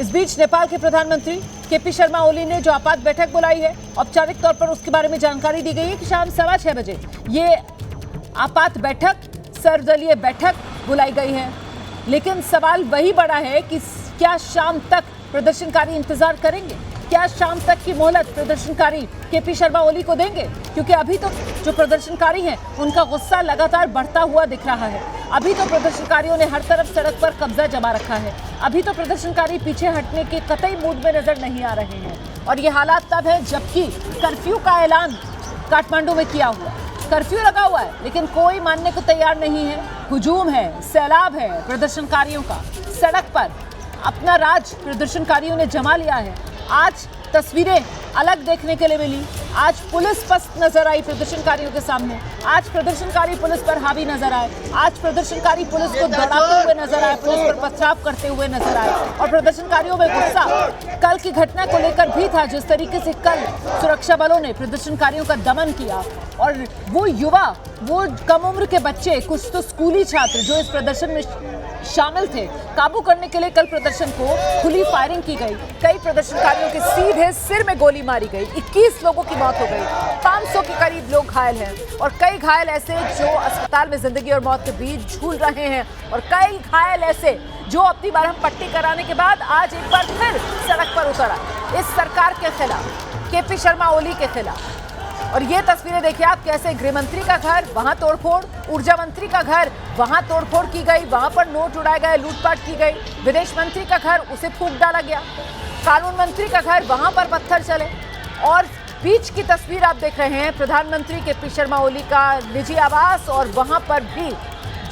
इस बीच नेपाल के प्रधानमंत्री केपी शर्मा ओली ने जो आपात बैठक बुलाई है, औपचारिक तौर पर उसके बारे में जानकारी दी गई है कि शाम 6:15 बजे ये आपात बैठक, सर्वदलीय बैठक बुलाई गई है। लेकिन सवाल वही बड़ा है कि क्या शाम तक प्रदर्शनकारी इंतजार करेंगे? क्या शाम तक की मोहलत प्रदर्शनकारी केपी शर्मा ओली को देंगे? क्योंकि अभी तो जो प्रदर्शनकारी हैं उनका गुस्सा लगातार बढ़ता हुआ दिख रहा है। अभी तो प्रदर्शनकारियों ने हर तरफ सड़क पर कब्जा जमा रखा है। अभी तो प्रदर्शनकारी पीछे हटने के कतई मूड में नजर नहीं आ रहे हैं। और ये हालात तब है जबकि कर्फ्यू का ऐलान काठमांडू में किया हुआ, कर्फ्यू लगा हुआ है, लेकिन कोई मानने को तैयार नहीं है। हुजूम है, सैलाब है प्रदर्शनकारियों का। सड़क पर अपना राज प्रदर्शनकारियों ने जमा लिया है। आज तस्वीरें अलग देखने के लिए मिली। आज पुलिस पस्त नजर आई प्रदर्शनकारियों के सामने। आज प्रदर्शनकारी पुलिस पर हावी नजर आए। आज प्रदर्शनकारी पुलिस को दौड़ाते हुए नजर आए, पुलिस पर पथराव करते हुए नजर आए। और प्रदर्शनकारियों में गुस्सा कल की घटना को लेकर भी था, जिस तरीके से कल सुरक्षा बलों ने प्रदर्शनकारियों का दमन किया। और वो युवा, वो कम उम्र के बच्चे, कुछ तो स्कूली छात्र जो इस प्रदर्शन में शामिल थे, काबू करने के लिए कल प्रदर्शन को खुली फायरिंग की गई। कई प्रदर्शनकारियों के सीधे सिर में गोली मारी गई। 21 लोगों की मौत हो गई। 500 के करीब लोग घायल हैं और कई घायल ऐसे जो अस्पताल में जिंदगी और मौत के बीच झूल रहे हैं और कई घायल ऐसे जो अपनी मरहम पट्टी कराने के बाद आज एक बार फिर सड़क पर उतर आए इस सरकार के खिलाफ, केपी शर्मा ओली के खिलाफ। और ये तस्वीरें देखिए आप, कैसे गृह मंत्री का घर वहां तोड़फोड़, ऊर्जा मंत्री का घर वहां तोड़फोड़ की गई, वहां पर नोट उड़ाए गए, लूटपाट की गई। विदेश मंत्री का घर, उसे फूंक डाला गया। कानून मंत्री का घर, वहां पर पत्थर चले। और बीच की तस्वीर आप देख रहे हैं प्रधानमंत्री केपी शर्मा ओली का निजी आवास, और वहां पर भी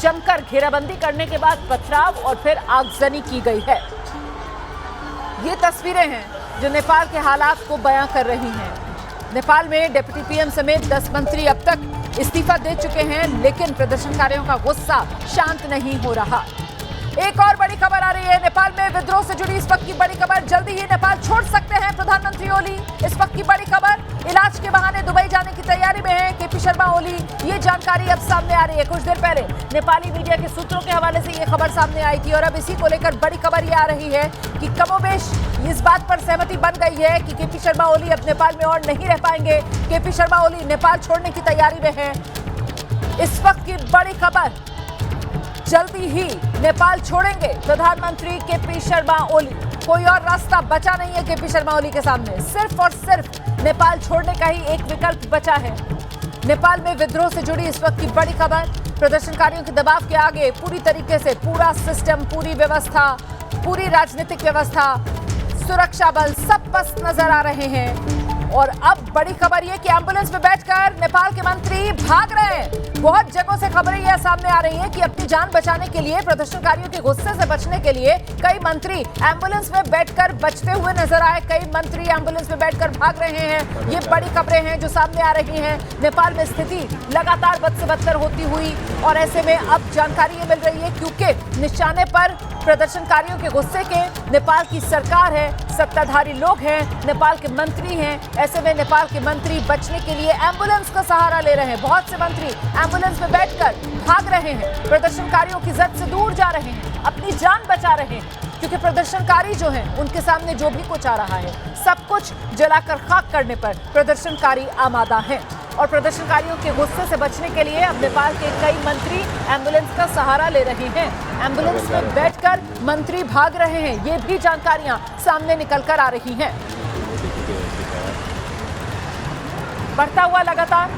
जमकर घेराबंदी करने के बाद पथराव और फिर आगजनी की गई है। ये तस्वीरें हैं जो नेपाल के हालात को बयां कर रही हैं। नेपाल में डिप्टी पीएम समेत 10 मंत्री अब तक इस्तीफा दे चुके हैं, लेकिन प्रदर्शनकारियों का गुस्सा शांत नहीं हो रहा। एक और बड़ी खबर आ रही है नेपाल में विद्रोह से जुड़ी इस वक्त की बड़ी खबर। जल्दी ही नेपाल छोड़ सकते हैं प्रधानमंत्री ओली। इस वक्त की बड़ी खबर, इलाज के बहाने दुबई जाने की तैयारी में है केपी शर्मा ओली। ये जानकारी अब सामने आ रही है। कुछ देर पहले नेपाली मीडिया के सूत्रों के हवाले से ये खबर सामने आई थी और अब इसी को लेकर बड़ी खबर ये आ रही है कि कमोबेश इस बात पर सहमति बन गई है कि केपी शर्मा ओली अब नेपाल में और नहीं रह पाएंगे। केपी शर्मा ओली नेपाल छोड़ने की तैयारी में है। इस वक्त की बड़ी खबर, जल्दी ही नेपाल छोड़ेंगे प्रधानमंत्री केपी शर्मा ओली। कोई और रास्ता बचा नहीं है केपी शर्मा ओली के सामने, सिर्फ और सिर्फ नेपाल छोड़ने का ही एक विकल्प बचा है। नेपाल में विद्रोह से जुड़ी इस वक्त की बड़ी खबर, प्रदर्शनकारियों के दबाव के आगे पूरी तरीके से पूरा सिस्टम, पूरी व्यवस्था, पूरी राजनीतिक व्यवस्था, सुरक्षा बल सब पस्त नजर आ रहे हैं। और अब बड़ी खबर ये कि एम्बुलेंस में बैठकर नेपाल के मंत्री भाग रहे हैं। बहुत जगहों से खबरें यह सामने आ रही हैं कि अपनी जान बचाने के लिए, प्रदर्शनकारियों के गुस्से से बचने के लिए कई मंत्री एम्बुलेंस में बैठकर बचते हुए नजर आए। कई मंत्री एम्बुलेंस में बैठकर भाग रहे हैं। ये बड़ी खबरें हैं जो सामने आ रही हैं। नेपाल में स्थिति लगातार बद से बदतर होती हुई और ऐसे में अब जानकारी ये मिल रही है क्योंकि निशाने पर प्रदर्शनकारियों के गुस्से के नेपाल की सरकार है, सत्ताधारी लोग हैं, नेपाल के मंत्री हैं। ऐसे में नेपाल के मंत्री बचने के लिए एम्बुलेंस का सहारा ले रहे हैं। बहुत से मंत्री एम्बुलेंस में बैठकर भाग रहे हैं, प्रदर्शनकारियों की जद से दूर जा रहे हैं, अपनी जान बचा रहे हैं। क्योंकि प्रदर्शनकारी जो हैं, उनके सामने जो भी कुछ आ रहा है, सब कुछ जलाकर खाक करने पर प्रदर्शनकारी आमादा हैं। और प्रदर्शनकारियों के गुस्से से बचने के लिए अब नेपाल के कई मंत्री एम्बुलेंस का सहारा ले रहे हैं। एम्बुलेंस में बैठकर मंत्री भाग रहे हैं। ये भी जानकारियां सामने निकल कर आ रही हैं। बढ़ता हुआ लगातार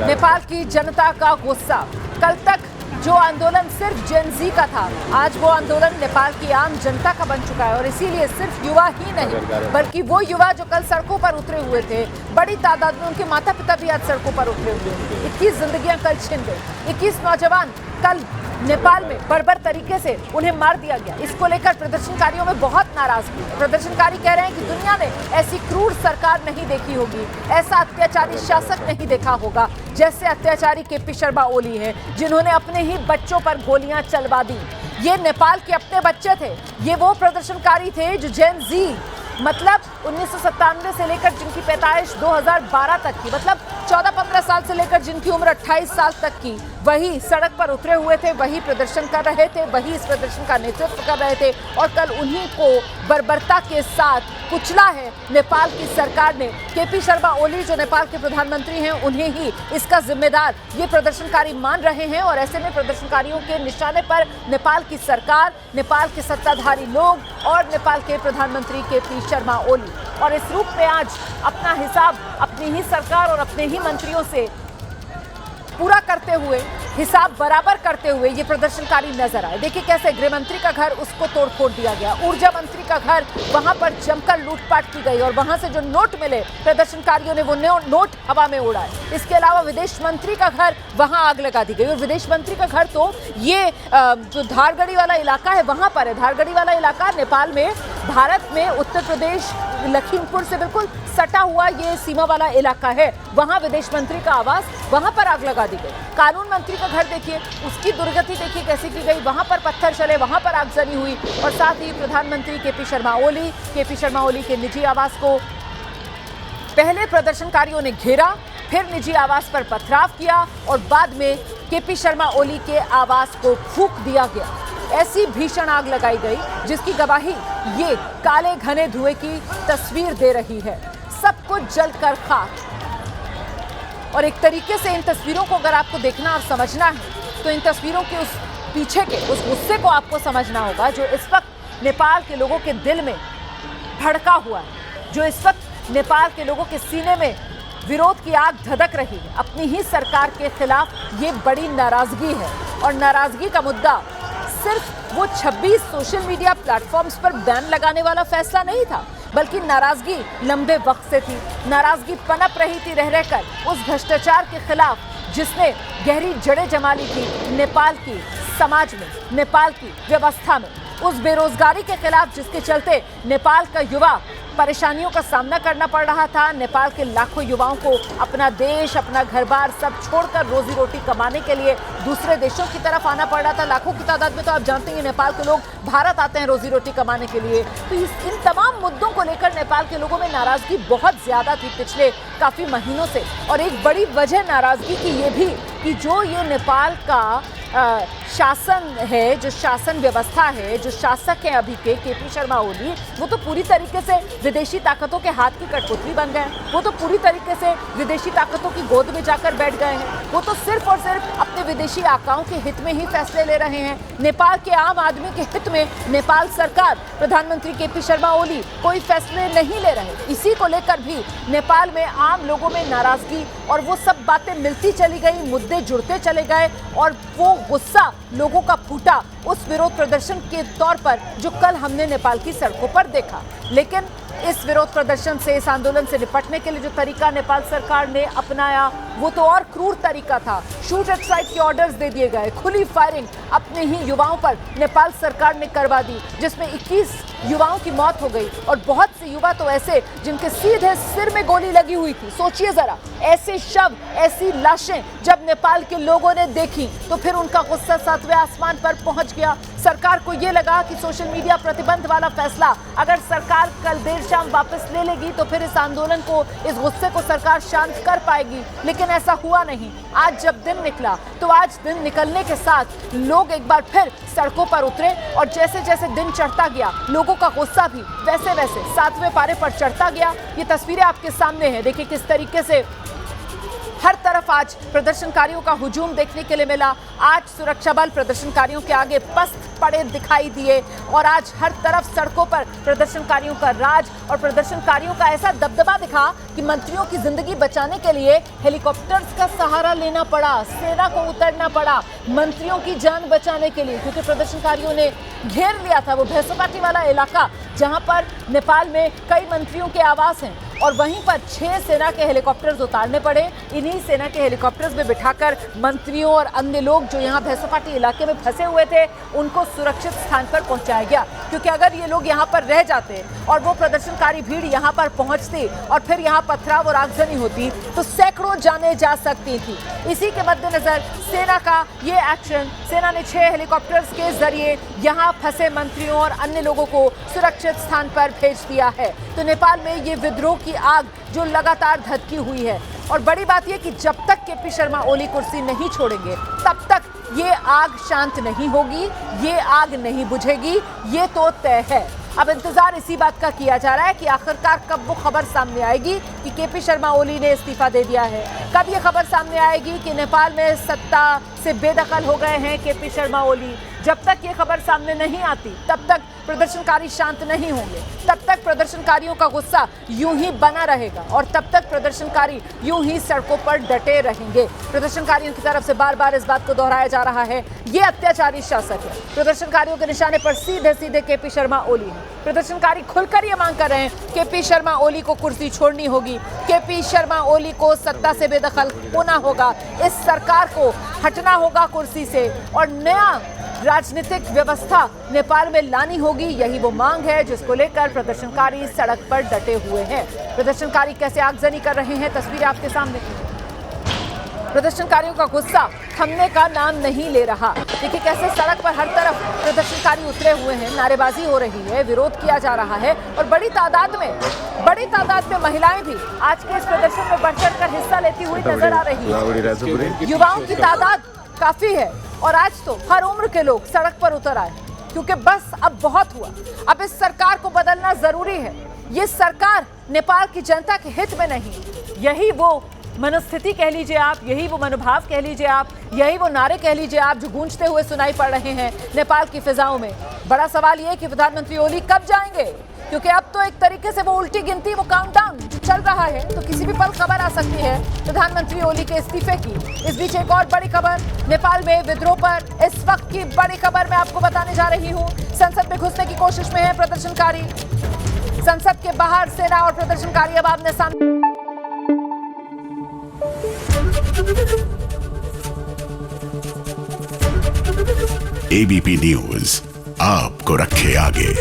नेपाल की जनता का गुस्सा। कल तक जो आंदोलन सिर्फ जेन ज़ी का था, आज वो आंदोलन नेपाल की आम जनता का बन चुका है। और इसीलिए सिर्फ युवा ही नहीं, बल्कि वो युवा जो कल सड़कों पर उतरे हुए थे, बड़ी तादाद में उनके माता पिता भी आज सड़कों पर उतरे हुए हैं। 21 जिंदगियां कल छिन गई। 21 नौजवान कल नेपाल में बर्बर तरीके से उन्हें मार दिया गया। इसको लेकर प्रदर्शनकारियों में बहुत नाराजगी है। प्रदर्शनकारी कह रहे हैं कि दुनिया ने ऐसी क्रूर सरकार नहीं देखी होगी, ऐसा अत्याचारी शासक नहीं देखा होगा जैसे अत्याचारी केपी शर्मा ओली है, जिन्होंने अपने ही बच्चों पर गोलियां चलवा दी। ये नेपाल के अपने बच्चे थे। ये वो प्रदर्शनकारी थे जो जेन ज़ी, मतलब 1997 से लेकर जिनकी पैदाइश 2012 तक की, मतलब 14-15 साल से लेकर जिनकी उम्र 28 साल तक की, वही सड़क पर उतरे हुए थे, वही प्रदर्शन कर रहे थे, वही इस प्रदर्शन का नेतृत्व कर रहे थे और कल उन्हीं को बर्बरता के साथ कुचला है नेपाल की सरकार ने। केपी शर्मा ओली जो नेपाल के प्रधानमंत्री हैं, उन्हें ही इसका जिम्मेदार ये प्रदर्शनकारी मान रहे हैं और ऐसे में प्रदर्शनकारियों के निशाने पर नेपाल की सरकार, नेपाल के सत्ताधारी लोग और नेपाल के प्रधानमंत्री केपी शर्मा ओली। और इस रूप में आज अपना हिसाब अपनी ही सरकार और अपने ही मंत्रियों से पूरा करते हुए, हिसाब बराबर करते हुए ये प्रदर्शनकारी नजर आए। देखिए कैसे गृह मंत्री का घर, उसको तोड़फोड़ दिया गया, ऊर्जा मंत्री का घर, वहां पर जमकर लूटपाट की गई और वहां से जो नोट मिले प्रदर्शनकारियों ने वो नोट हवा में उड़ाए। इसके अलावा विदेश मंत्री का घर, वहां आग लगा दी गई और विदेश मंत्री का घर तो ये जो धारगढ़ी वाला इलाका है वहां पर है। धारगढ़ी वाला इलाका नेपाल में, भारत में उत्तर प्रदेश लखीमपुर से बिल्कुल सटा हुआ ये सीमा वाला इलाका है। वहां विदेश मंत्री का आवास, वहां पर आग लगा दी गई। कानून मंत्री का घर देखिए, उसकी दुर्गति देखिए कैसी की गई, वहां पर पत्थर चले, वहां पर आगजनी हुई। और साथ ही प्रधानमंत्री केपी शर्मा ओली के निजी आवास को पहले प्रदर्शनकारियों ने घेरा, फिर निजी आवास पर पथराव किया और बाद में केपी शर्मा ओली के आवास को फूंक दिया गया। ऐसी भीषण आग लगाई गई जिसकी गवाही ये काले घने धुएं की तस्वीर दे रही है। सब कुछ जलकर खाक। और एक तरीके से इन तस्वीरों को अगर आपको देखना और समझना है तो इन तस्वीरों के उस पीछे के उस गुस्से को आपको समझना होगा जो इस वक्त नेपाल के लोगों के दिल में भड़का हुआ है, जो इस वक्त नेपाल के लोगों के सीने में विरोध की आग धधक रही है। अपनी ही सरकार के खिलाफ ये बड़ी नाराजगी है और नाराजगी का मुद्दा सिर्फ वो 26 सोशल मीडिया प्लेटफॉर्म्स पर बैन लगाने वाला फैसला नहीं था, बल्कि नाराजगी लंबे वक्त से थी। नाराजगी पनप रही थी रह रहकर उस भ्रष्टाचार के खिलाफ जिसने गहरी जड़ें जमा ली थी नेपाल की समाज में, नेपाल की व्यवस्था में। उस बेरोजगारी के खिलाफ जिसके चलते नेपाल का युवा परेशानियों का सामना करना पड़ रहा था। नेपाल के लाखों युवाओं को अपना देश, अपना घर-बार सब छोड़कर रोजी रोटी कमाने के लिए दूसरे देशों की तरफ आना पड़ रहा था। लाखों की तादाद में तो आप जानते हैं नेपाल के लोग भारत आते हैं रोजी रोटी कमाने के लिए। तो इन तमाम मुद्दों को लेकर नेपाल के लोगों में नाराजगी बहुत ज्यादा थी पिछले काफी महीनों से। और एक बड़ी वजह नाराजगी की ये भी कि जो ये नेपाल का शासन है, जो शासन व्यवस्था है, जो शासक है अभी के केपी शर्मा ओली, वो तो पूरी तरीके से विदेशी ताकतों के हाथ की कठपुतली बन गए हैं। वो तो पूरी तरीके से विदेशी ताकतों की गोद में जाकर बैठ गए हैं। वो तो सिर्फ और सिर्फ अपने विदेशी आकाओं के हित में ही फैसले ले रहे हैं। नेपाल के आम आदमी के हित में नेपाल सरकार, प्रधानमंत्री केपी शर्मा ओली कोई फैसले नहीं ले रहे। इसी को लेकर भी नेपाल में आम लोगों में नाराजगी और वो सब बातें मिलती चली गई, मुद्दे जुड़ते चले गए और वो गुस्सा लोगों का फूटा उस विरोध प्रदर्शन के तौर पर जो कल हमने नेपाल की सड़कों पर देखा। लेकिन इस विरोध प्रदर्शन से, इस आंदोलन से निपटने के लिए जो तरीका नेपाल सरकार ने अपनाया वो तो और क्रूर तरीका था। शूट एट साइट के ऑर्डर्स दे दिए गए, खुली फायरिंग अपने ही युवाओं पर नेपाल सरकार ने करवा दी, जिसमें 21 युवाओं की मौत हो गई और बहुत से युवा तो ऐसे जिनके सीधे सिर में गोली लगी हुई थी। सोचिए जरा, ऐसे शव, ऐसी लाशें जब नेपाल के लोगों ने देखी तो फिर उनका गुस्सा 7वें आसमान पर पहुंच गया। सरकार को ये लगा कि सोशल मीडिया प्रतिबंध वाला फैसला अगर सरकार कल देर शाम वापस ले लेगी तो फिर इस आंदोलन को, इस गुस्से को सरकार शांत कर पाएगी। लेकिन ऐसा हुआ नहीं। आज जब दिन निकला तो आज दिन निकलने के साथ लोग एक बार फिर सड़कों पर उतरे और जैसे जैसे दिन चढ़ता गया लोगों का गुस्सा भी वैसे वैसे 7वें पारे पर चढ़ता गया। ये तस्वीरें आपके सामने हैं। देखिए किस तरीके से हर तरफ आज प्रदर्शनकारियों का हुजूम देखने के लिए मिला। आज सुरक्षा बल प्रदर्शनकारियों के आगे पस्त पड़े दिखाई दिए और आज हर तरफ सड़कों पर प्रदर्शनकारियों का राज और प्रदर्शनकारियों का ऐसा दबदबा दिखा कि मंत्रियों की जिंदगी बचाने के लिए हेलीकॉप्टर्स का सहारा लेना पड़ा, सेना को उतरना पड़ा मंत्रियों की जान बचाने के लिए, क्योंकि प्रदर्शनकारियों ने घेर लिया था वो भैंसपाटी वाला इलाका जहां पर नेपाल में कई मंत्रियों के आवास हैं और वहीं पर 6 सेना के हेलीकॉप्टर्स उतारने पड़े। इन्हीं सेना के हेलीकॉप्टर्स में बिठाकर मंत्रियों और अन्य लोग जो यहाँ भैंसपाटी इलाके में फंसे हुए थे उनको सुरक्षित स्थान पर पहुंचाया गया, क्योंकि अगर ये लोग यहाँ पर रह जाते और वो प्रदर्शनकारी भीड़ यहाँ पर पहुंचती और फिर यहाँ पथराव और आगजनी होती तो सैकड़ों जानें जा सकती थी। इसी के मद्देनजर सेना का ये एक्शन, सेना ने 6 हेलीकॉप्टर्स के जरिए यहाँ फंसे मंत्रियों और अन्य लोगों को सुरक्षित स्थान पर भेज दिया है। तो नेपाल में ये विद्रोह की आग जो लगातार धधकी हुई है, और बड़ी बात यह कि जब तक केपी शर्मा ओली कुर्सी नहीं छोड़ेंगे तब तक ये आग शांत नहीं होगी, ये आग नहीं बुझेगी, ये तो तय है। अब इंतजार इसी बात का किया जा रहा है कि आखिरकार कब वो खबर सामने आएगी कि केपी शर्मा ओली ने इस्तीफा दे दिया है। कब ये खबर सामने आएगी कि नेपाल में सत्ता से बेदखल हो गए हैं केपी शर्मा ओली। जब तक ये खबर सामने नहीं आती तब तक प्रदर्शनकारी शांत नहीं होंगे, तब तक प्रदर्शनकारियों का गुस्सा यूं ही बना रहेगा और तब तक प्रदर्शनकारी यूं ही सड़कों पर डटे रहेंगे। प्रदर्शनकारियों की तरफ से बार बार इस बात को दोहराया जा रहा है, ये अत्याचारी शासक है। प्रदर्शनकारियों के निशाने पर सीधे सीधे केपी शर्मा ओली है। प्रदर्शनकारी खुलकर ये मांग कर रहे हैं केपी शर्मा ओली को कुर्सी छोड़नी होगी, केपी शर्मा ओली को सत्ता से बेदखल होना होगा, इस सरकार को हटना होगा कुर्सी से और नया राजनीतिक व्यवस्था नेपाल में लानी होगी। यही वो मांग है जिसको लेकर प्रदर्शनकारी सड़क पर डटे हुए हैं। प्रदर्शनकारी कैसे आगजनी कर रहे हैं, तस्वीरें आपके सामने। प्रदर्शनकारियों का गुस्सा थमने का नाम नहीं ले रहा। देखिए कैसे सड़क पर हर तरफ प्रदर्शनकारी उतरे हुए हैं, नारेबाजी हो रही है, विरोध किया जा रहा है और बड़ी तादाद में महिलाएं भी आज के इस प्रदर्शन में बढ़ चढ़ कर हिस्सा लेती हुई नजर आ रही है। युवाओं की तादाद काफी है और आज तो हर उम्र के लोग सड़क पर उतर आए क्योंकि बस अब बहुत हुआ। अब इस सरकार को बदलना जरूरी है। ये सरकार नेपाल की जनता के हित में नहीं। यही वो मनस्थिति कह लीजिए आप, यही वो मनोभाव कह लीजिए आप, यही वो नारे कह लीजिए आप जो गूंजते हुए सुनाई पड़ रहे हैं नेपाल की फिजाओं में। बड़ा सवाल ये कि प्रधानमंत्री ओली कब जाएंगे, क्योंकि अब तो एक तरीके से वो उल्टी गिनती, वो काउंटडाउन चल रहा है, तो किसी भी पल खबर आ सकती है प्रधानमंत्री ओली के इस्तीफे की। इस बीच एक और बड़ी खबर नेपाल में विद्रोह पर, इस वक्त की बड़ी खबर मैं आपको बताने जा रही हूँ। संसद में घुसने की कोशिश में है प्रदर्शनकारी। संसद के बाहर सेना और प्रदर्शनकारी अब आमने सामने। एबीपी न्यूज आपको रखे आगे।